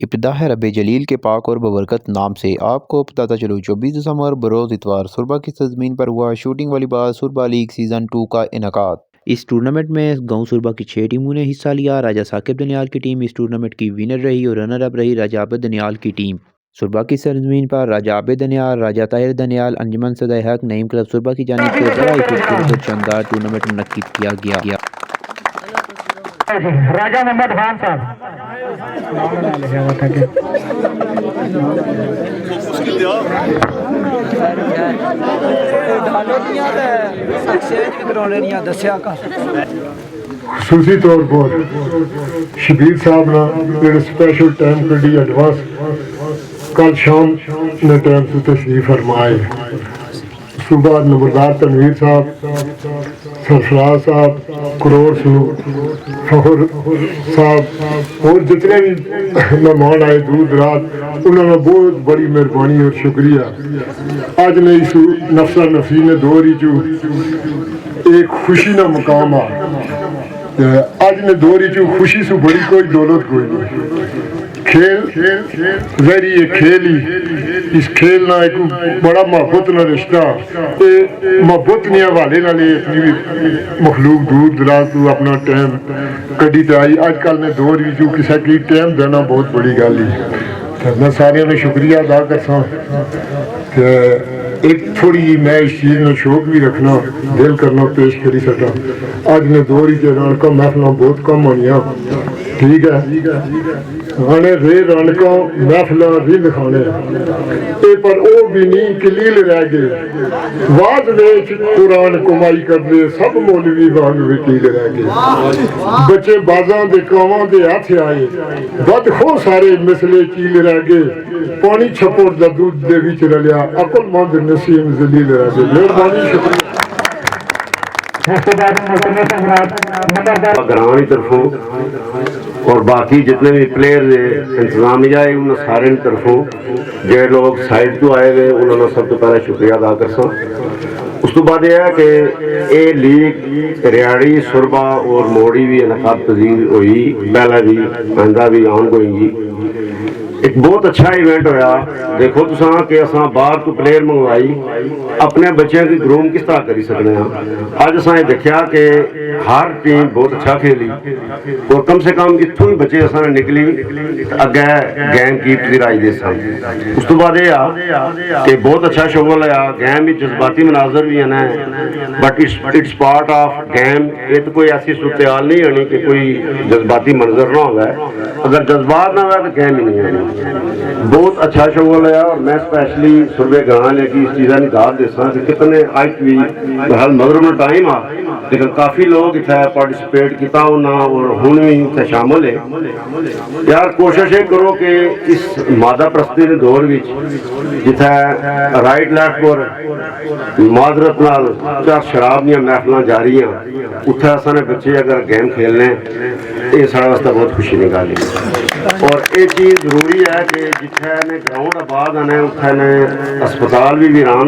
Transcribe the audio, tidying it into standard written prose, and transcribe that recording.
इब्तिदा है रब जलील के पाक और बबरकत नाम से। आपको पता चलो 24 दिसंबर बरोज़ इतवार सुरबा की सरजमीन पर हुआ शूटिंग वॉलीबॉल सुरबा लीग सीज़न 2 का इनकाद। इस टूर्नामेंट में गांव सुरबा की 6 टीमों ने हिस्सा लिया। राजा साकिब दनियाल की टीम इस टूर्नामेंट की विनर रही और रनर अप रही राजा आबिद दनियाल की टीम। सुरबा की सरजमीन पर राजा आबिद दनियाल, राजा ताहिर दनियाल, अंजुमन सदय हक, नईम क्लब सुरबा की जानिब से बड़ा ही खूबसूरत और शानदार टूर्नामेंट मुनक्किद किया गया। राजा मोहम्मद खान साहब खसूसी तौर पर शबीर साहब ना जेह्ड़े स्पेशल टाइम कड्ढी एडवांस कल शाम ने टाइम से तशरीफ फरमाए। सुबह नंबरदार तनवीर साहब, सरफराज साहब, करोड़ फखर साहब और जितने भी मेहमान आए दूर दराज, उन्होंने बहुत बड़ी मेहरबानी और शुक्रिया। अज ने इस नफसा नफसी ने दौर ही चू एक खुशी ना मकाम आ। अज ने दौर ही चू खुशी से बड़ी कोई दौलत कोई नहीं। खेल जहरी ये खेल ही इस खेल ना एक बड़ा मोहब्बत ना रिश्ता मोहब्बत ने हवाले ना ले इतनी भी मखलूक दूर दराज तू अपना टाइम कड़ी ते आई। अजकल ने दौर भी चू किसी की टाइम देना बहुत बड़ी गल ही। मैं सारे ने शुक्रिया अदा करसा। एक थोड़ी मैं इस चीज़ में शौक भी रखना दिल करना पेश करी सका। अज ने दौर ही रौनक महफल बहुत कम होनिया, ठीक है गाने रे रौनक महफल भी दिखाने पर वो भी नहीं कलील रह गए। वाद वेच कुरान कमाई करते सब मौलवी वांग वकील रह गए। बच्चे बाजा दे कावां दे हथ आए बद खो सारे मिसले चील रह गए। पानी छप्पड़ दा दूध दे विच रलिया अकलमंद नसीम जलील रह गए। मेहरबानी शुक्रिया। ग्राम की तरफों और बाकी जितने भी प्लेयर इंतजामिया है उन सारे तरफों जो लोग साइड तो आए हुए उन्होंने सब तो पहले शुक्रिया अदा कर सा। उस तो बाद यह है कि ये लीग रियाड़ी सुरबा और मोड़ी भी इनकाद पजीर हुई, पहले भी आइंदा भी आन होगी। एक बहुत अच्छा इवेंट होया। देखो तुसा कि असा बाहर तो प्लेयर मंगवाई अपने बच्चों की ग्रूम किस तरह करी सकते हैं। अज असा देखा कि हर टीम बहुत अच्छा खेली और कम से कम इतों ही बच्चे असा निकली अगे गेम कीप राई दे सन। उस तो बाद यह कि बहुत अच्छा शोगल है। गेम भी जज्बाती मनाजर भी हैं but it's part of game. ये तो कोई ऐसी सूरत हाल नहीं होनी कि कोई जज्बाती मंजर ना होगा। अगर जज्बात ना हो तो गेम ही नहीं है। बहुत अच्छा शोगल है और मैं स्पेशली सुरबे गाना लेके इस चीज़ा की दाद देसा कि कितने अज भी हल मगर में टाइम आ लेकिन काफ़ी लोग इतना पार्टिसिपेट किया और हुण भी इतने शामिल है। यार कोशिश ये करो कि इस मादा प्रस्ती के दौर में जिथे राइट लैफ्ट पर माजरत नाल शराब दी महफल जारी हैं उत्थे सारे बच्चे अगर गेम खेलने ये साढ़े वास्ते बहुत खुशी की गल है। और ये चीज़ जरूरी है कि जिथे ने ग्राउंड आबाद आने उत्थे ने अस्पताल भी वीरान